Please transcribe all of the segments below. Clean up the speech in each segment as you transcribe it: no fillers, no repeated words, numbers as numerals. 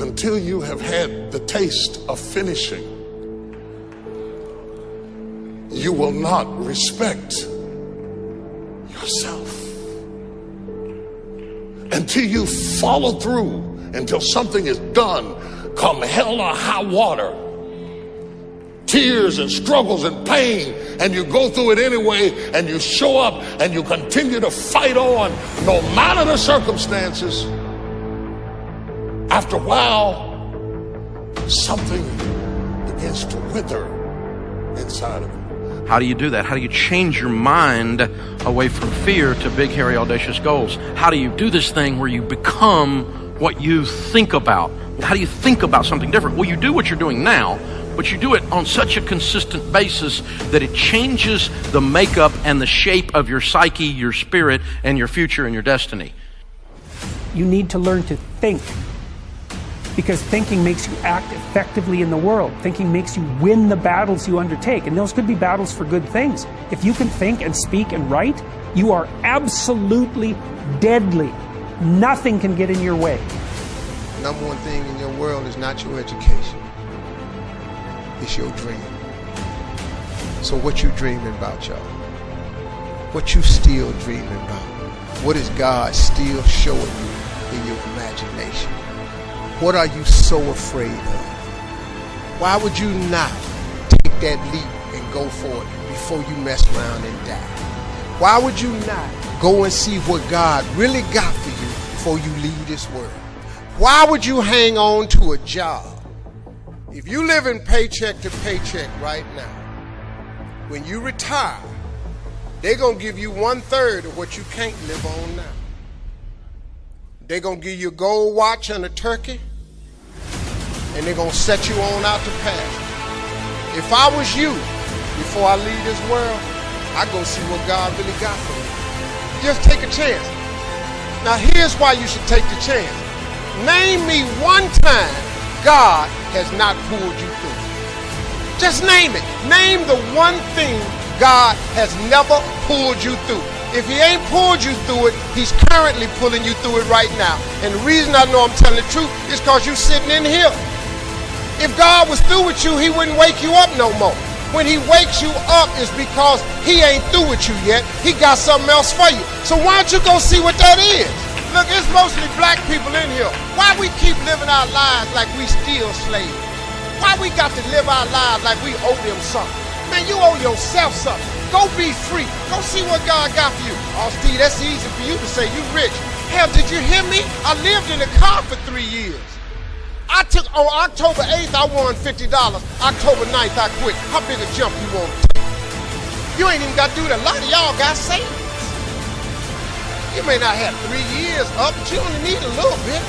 until you have had the taste of finishing, you will not respect yourself. Until you follow through, until something is done, come hell or high water, tears and struggles and pain, and you go through it anyway, and you show up and you continue to fight on no matter the circumstances. After a while, something begins to wither inside of you. How do you do that? How do you change your mind away from fear to big, hairy, audacious goals? How do you do this thing where you become what you think about? How do you think about something different? Well, you do what you're doing now, but you do it on such a consistent basis that it changes the makeup and the shape of your psyche, your spirit, and your future and your destiny. You need to learn to think, because thinking makes you act effectively in the world. Thinking makes you win the battles you undertake, and those could be battles for good things. If you can think and speak and write, you are absolutely deadly. Nothing can get in your way. Number one thing in your world is not your education. It's your dream. So what you dreaming about, y'all? What you still dreaming about? What is God still showing you in your imagination? What are you so afraid of? Why would you not take that leap and go for it before you mess around and die? Why would you not go and see what God really got for you before you leave this world? Why would you hang on to a job? If you live in paycheck to paycheck right now, when you retire, they're going to give you 1/3 of what you can't live on now. They're going to give you a gold watch and a turkey, and they're going to set you on out to pasture. If I was you, before I leave this world, I'd go see what God really got for me. Just take a chance. Now here's why you should take the chance. Name me one time God has not pulled you through. Just name it. Name the one thing God has never pulled you through. If he ain't pulled you through it, he's currently pulling you through it right now. And the reason I know I'm telling the truth is because you're sitting in here. If God was through with you, he wouldn't wake you up no more. When he wakes you up, it's because he ain't through with you yet. He got something else for you. So why don't you go see what that is? Look, it's mostly black people in here. Why we keep living our lives like we still slaves? Why we got to live our lives like we owe them something? Man, you owe yourself something. Go be free. Go see what God got for you. Oh, Steve, that's easy for you to say. You rich. Hell, did you hear me? I lived in a car for 3 years. On October 8th, I won $50. October 9th, I quit. How big a jump you want to take? You ain't even got to do that. A lot of y'all got savings. You may not have 3 years up, but you only need a little bit.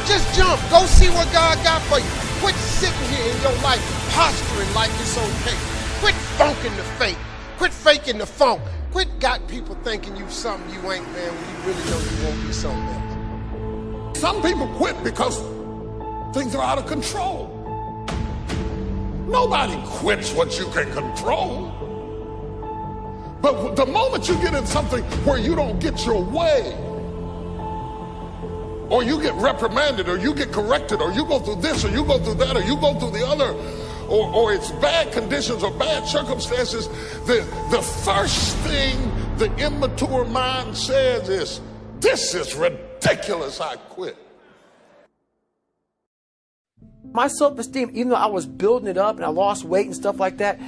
Just jump. Go see what God got for you. Quit sitting here in your life posturing like it's okay. Quit funking the fake. Quit faking the funk. Quit got people thinking you something you ain't, man, when you really know you won't be something else. Some people quit because things are out of control. Nobody quits what you can control. But the moment you get in something where you don't get your way, or you get reprimanded, or you get corrected, or you go through this, or you go through that, or you go through the other, or it's bad conditions or bad circumstances, the first thing the immature mind says is, this is ridiculous, I quit. My self-esteem, even though I was building it up and I lost weight and stuff like that,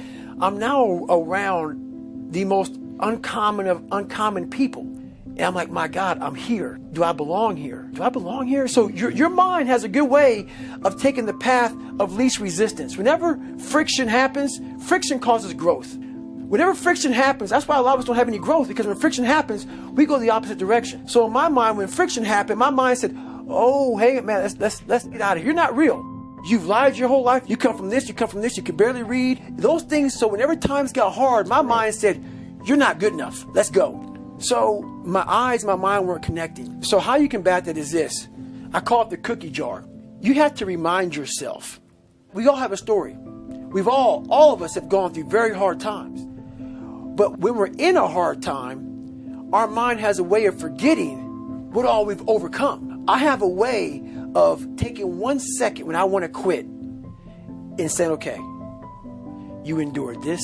I'm now around the most uncommon of uncommon people. And I'm like, my God, I'm here. Do I belong here? Do I belong here? So your mind has a good way of taking the path of least resistance. Whenever friction happens, friction causes growth. Whenever friction happens, that's why a lot of us don't have any growth, because when friction happens, we go the opposite direction. So in my mind, when friction happened, my mind said, oh, hey, man, let's get out of here. You're not real. You've lied your whole life. You come from this, you come from this, you can barely read. Those things, so whenever times got hard, my mind said, you're not good enough. Let's go. So my eyes, my mind weren't connecting. So how you combat that is this. I call it the cookie jar. You have to remind yourself. We all have a story. We've all of us have gone through very hard times. But when we're in a hard time, our mind has a way of forgetting what all we've overcome. I have a way of taking 1 second when I want to quit and saying, okay, you endured this.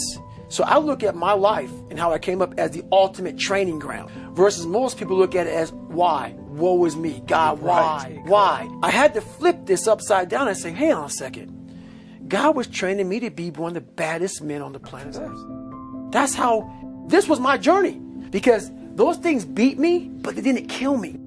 So I look at my life and how I came up as the ultimate training ground versus most people look at it as why? Woe is me. God, why? Why? I had to flip this upside down and say, hang on a second. God was training me to be one of the baddest men on the planet Earth. That's how, this was my journey. Because those things beat me, but they didn't kill me.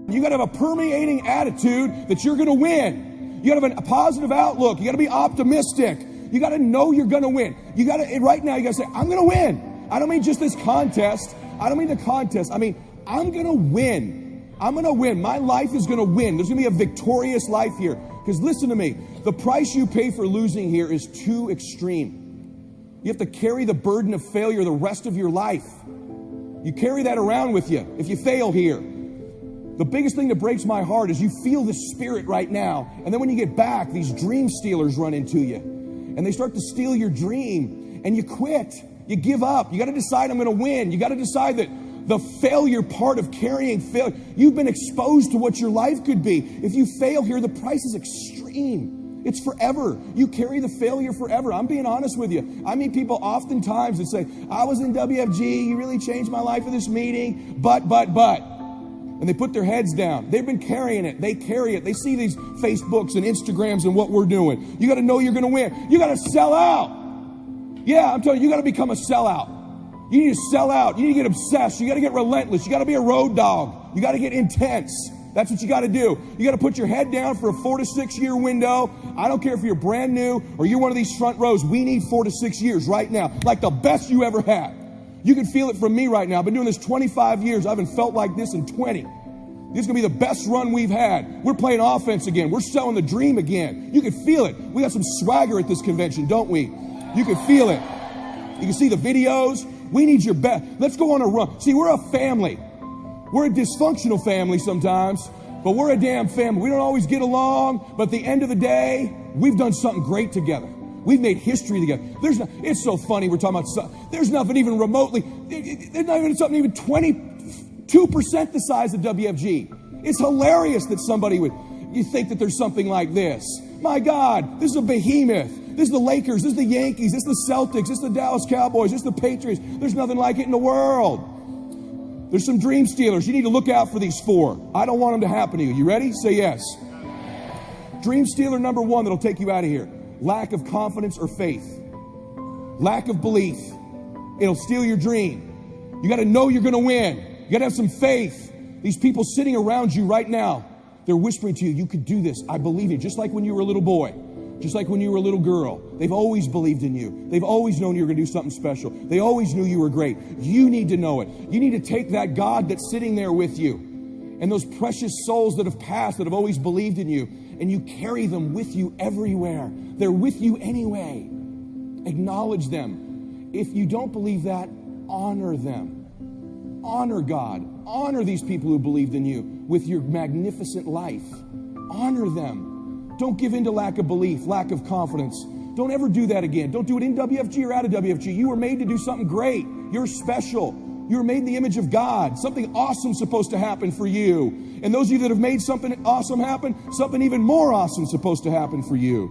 You got to have a permeating attitude that you're going to win. You got to have a positive outlook. You got to be optimistic. You got to know you're going to win. You got to, right now, you got to say, I'm going to win. I don't mean just this contest. I don't mean the contest. I mean, I'm going to win. I'm going to win. My life is going to win. There's going to be a victorious life here. Because listen to me, the price you pay for losing here is too extreme. You have to carry the burden of failure the rest of your life. You carry that around with you if you fail here. The biggest thing that breaks my heart is you feel the spirit right now. And then when you get back, these dream stealers run into you. And they start to steal your dream. And you quit. You give up. You got to decide I'm going to win. You got to decide that the failure part of carrying failure, you've been exposed to what your life could be. If you fail here, the price is extreme. It's forever. You carry the failure forever. I'm being honest with you. I meet people oftentimes that say, I was in WFG. You really changed my life at this meeting. But. And they put their heads down. They've been carrying it. They carry it. They see these Facebooks and Instagrams and what we're doing. You got to know you're going to win. You got to sell out. Yeah, I'm telling you, you got to become a sellout. You need to sell out. You need to get obsessed. You got to get relentless. You got to be a road dog. You got to get intense. That's what you got to do. You got to put your head down for a 4 to 6 year window. I don't care if you're brand new or you're one of these front rows. We need 4 to 6 years right now, like the best you ever had. You can feel it from me right now. I've been doing this 25 years. I haven't felt like this in 20. This is going to be the best run we've had. We're playing offense again. We're selling the dream again. You can feel it. We got some swagger at this convention, don't we? You can feel it. You can see the videos. We need your best. Let's go on a run. See, we're a family. We're a dysfunctional family sometimes, but we're a damn family. We don't always get along, but at the end of the day, we've done something great together. We've made history together. It's so funny we're talking about, there's nothing even remotely, there's not even something even 22% the size of WFG. It's hilarious that somebody you think that there's something like this. My God, this is a behemoth. This is the Lakers, this is the Yankees, this is the Celtics, this is the Dallas Cowboys, this is the Patriots. There's nothing like it in the world. There's some dream stealers. You need to look out for these 4. I don't want them to happen to you. You ready? Say yes. Dream stealer number 1 that'll take you out of here. Lack of confidence or faith. Lack of belief. It'll steal your dream. You got to know you're going to win. You got to have some faith. These people sitting around you right now, they're whispering to you, you could do this. I believe in you. Just like when you were a little boy. Just like when you were a little girl. They've always believed in you. They've always known you were going to do something special. They always knew you were great. You need to know it. You need to take that God that's sitting there with you and those precious souls that have passed, that have always believed in you, and you carry them with you everywhere. They're with you anyway. Acknowledge them. If you don't believe that, honor them. Honor God. Honor these people who believed in you with your magnificent life. Honor them. Don't give in to lack of belief, lack of confidence. Don't ever do that again. Don't do it in WFG or out of WFG. You were made to do something great. You're special. You were made in the image of God. Something awesome is supposed to happen for you. And those of you that have made something awesome happen, something even more awesome is supposed to happen for you.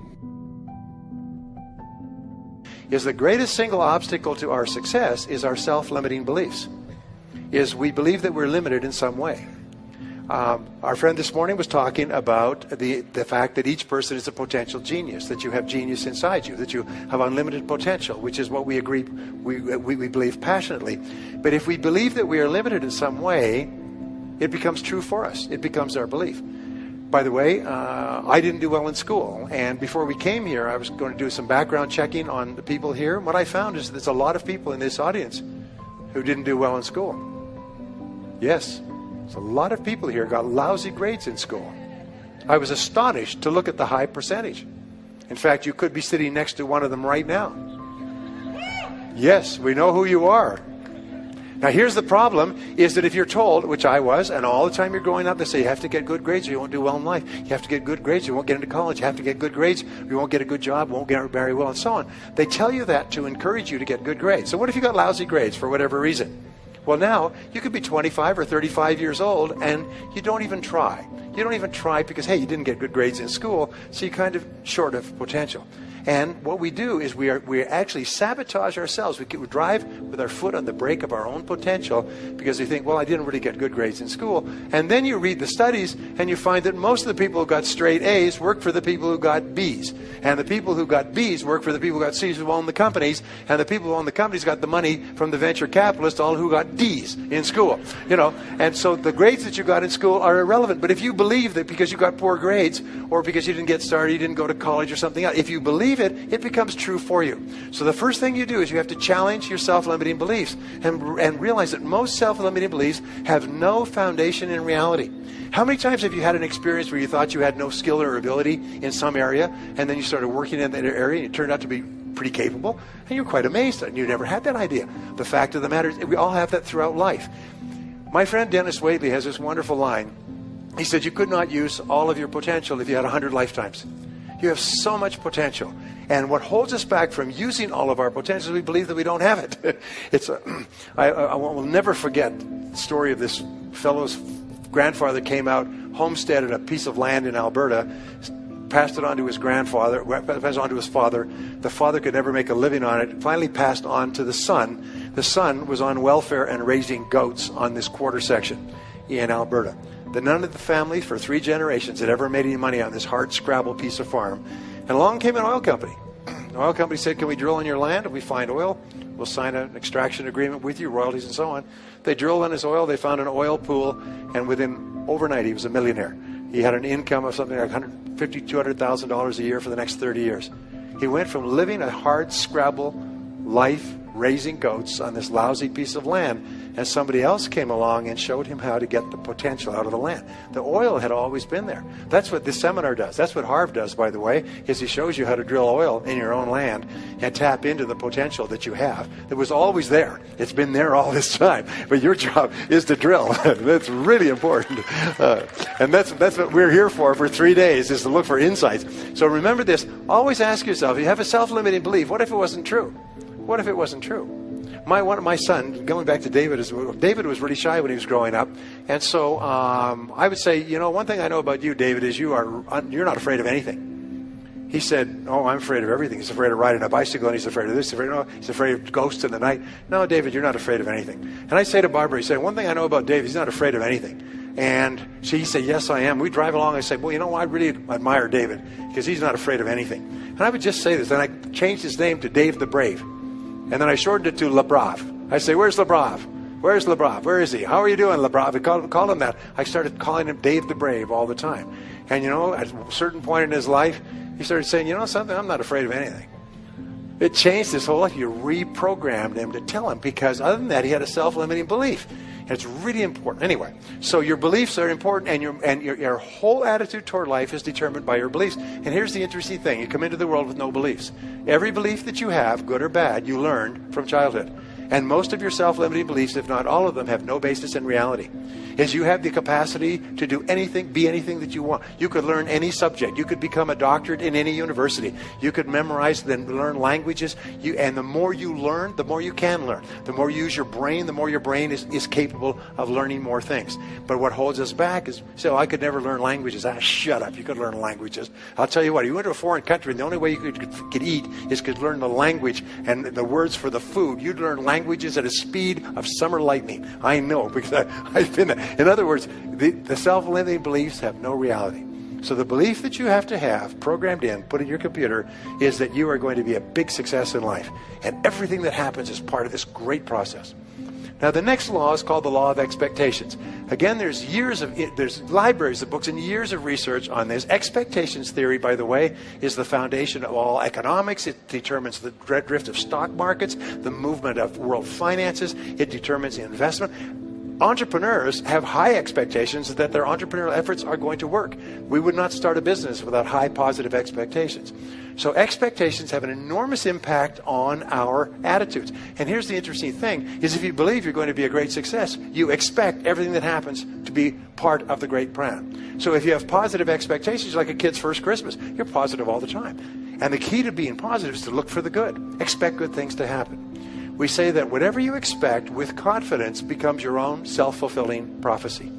Is the greatest single obstacle to our success is our self-limiting beliefs. Is we believe that we're limited in some way. Our friend this morning was talking about the fact that each person is a potential genius, that you have genius inside you, that you have unlimited potential, which is what we agree, we believe passionately. But if we believe that we are limited in some way, it becomes true for us. It becomes our belief. By the way, I didn't do well in school, and before we came here, I was going to do some background checking on the people here. What I found is there's a lot of people in this audience who didn't do well in school. Yes. So a lot of people here got lousy grades in school. I was astonished to look at the high percentage. In fact, you could be sitting next to one of them right now. Yes, we know who you are. Now here's the problem, is that if you're told, which I was, and all the time you're growing up, they say you have to get good grades or you won't do well in life. You have to get good grades or you won't get into college. You have to get good grades or you won't get a good job, won't get very well, and so on. They tell you that to encourage you to get good grades. So what if you got lousy grades for whatever reason? Well, now you could be 25 or 35 years old and you don't even try. You don't even try because, hey, you didn't get good grades in school, so you're kind of short of potential. And what we do is we actually sabotage ourselves. We drive with our foot on the brake of our own potential because we think, well, I didn't really get good grades in school. And then you read the studies and you find that most of the people who got straight A's work for the people who got B's. And the people who got B's work for the people who got C's who own the companies. And the people who own the companies got the money from the venture capitalists, all who got D's in school. You know, and so the grades that you got in school are irrelevant. But if you believe that because you got poor grades or because you didn't get started, you didn't go to college or something else, if you believe it becomes true for you. So the first thing you do is you have to challenge your self-limiting beliefs and realize that most self-limiting beliefs have no foundation in reality. How many times have you had an experience where you thought you had no skill or ability in some area, and then you started working in that area and it turned out to be pretty capable, and you're quite amazed and you never had that idea? The fact of the matter is we all have that throughout life. My friend Dennis Waitley has this wonderful line. He said, you could not use all of your potential if you had 100 lifetimes. You have so much potential. And what holds us back from using all of our potential is we believe that we don't have it. I will never forget the story of this fellow's grandfather came out, homesteaded a piece of land in Alberta, passed it on to his grandfather, passed it on to his father. The father could never make a living on it. Finally passed on to the son. The son was on welfare and raising goats on this quarter section in Alberta. None of the family for 3 generations had ever made any money on this hard scrabble piece of farm. And along came an oil company. The oil company said, can we drill on your land? If we find oil, we'll sign an extraction agreement with you, royalties and so on. They drilled on his oil. They found an oil pool. And within overnight, he was a millionaire. He had an income of something like $150,000, $200,000 a year for the next 30 years. He went from living a hard scrabble life, raising goats on this lousy piece of land, and somebody else came along and showed him how to get the potential out of the land. The oil had always been there. That's what this seminar does. That's what Harv does, by the way, is he shows you how to drill oil in your own land and tap into the potential that you have. It was always there. It's been there all this time. But your job is to drill. That's really important. And that's what we're here for 3 days, is to look for insights. So remember this. Always ask yourself, if you have a self-limiting belief, what if it wasn't true? What if it wasn't true? My son, going back to David, David was really shy when he was growing up, and so I would say, you know, one thing I know about you, David, is you're not afraid of anything. He said, oh, I'm afraid of everything. He's afraid of riding a bicycle, and he's afraid of this. He's afraid of ghosts in the night. No, David, you're not afraid of anything. And I say to Barbara, he said, one thing I know about David, he's not afraid of anything. And she said, yes, I am. We drive along, I say, well, you know, I really admire David because he's not afraid of anything. And I would just say this, and I changed his name to Dave the Brave. And then I shortened it to Le Brave. I say, where's Le Brave? Where's Le Brave? Where is he? How are you doing, Le Brave? I called him that. I started calling him Dave the Brave all the time. And, you know, at a certain point in his life, he started saying, you know something, I'm not afraid of anything. It changed his whole life. You reprogrammed him to tell him, because other than that, he had a self-limiting belief. And it's really important. Anyway, so your beliefs are important, and your whole attitude toward life is determined by your beliefs. And here's the interesting thing. You come into the world with no beliefs. Every belief that you have, good or bad, you learned from childhood. And most of your self-limiting beliefs, if not all of them, have no basis in reality. Is you have the capacity to do anything, be anything that you want. You could learn any subject. You could become a doctorate in any university. You could memorize, then learn languages. And the more you learn, the more you can learn. The more you use your brain, the more your brain is capable of learning more things. But what holds us back is, so I could never learn languages. Shut up. You could learn languages. I'll tell you what, you went to a foreign country, and the only way you could eat is could learn the language and the words for the food. You'd learn languages at a speed of summer lightning. I know, because I've been there. In other words, the self-limiting beliefs have no reality. So the belief that you have to have programmed in, put in your computer, is that you are going to be a big success in life. And everything that happens is part of this great process. Now, the next law is called the law of expectations. Again, there's libraries of books and years of research on this. Expectations theory, by the way, is the foundation of all economics. It determines the drift of stock markets, the movement of world finances. It determines the investment. Entrepreneurs have high expectations that their entrepreneurial efforts are going to work. We would not start a business without high positive expectations. So expectations have an enormous impact on our attitudes. And here's the interesting thing, is if you believe you're going to be a great success, you expect everything that happens to be part of the great plan. So if you have positive expectations, like a kid's first Christmas, you're positive all the time. And the key to being positive is to look for the good. Expect good things to happen. we say that whatever you expect with confidence becomes your own self-fulfilling prophecy.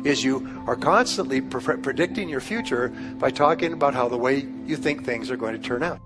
Is you are constantly predicting your future by talking about how the way you think things are going to turn out.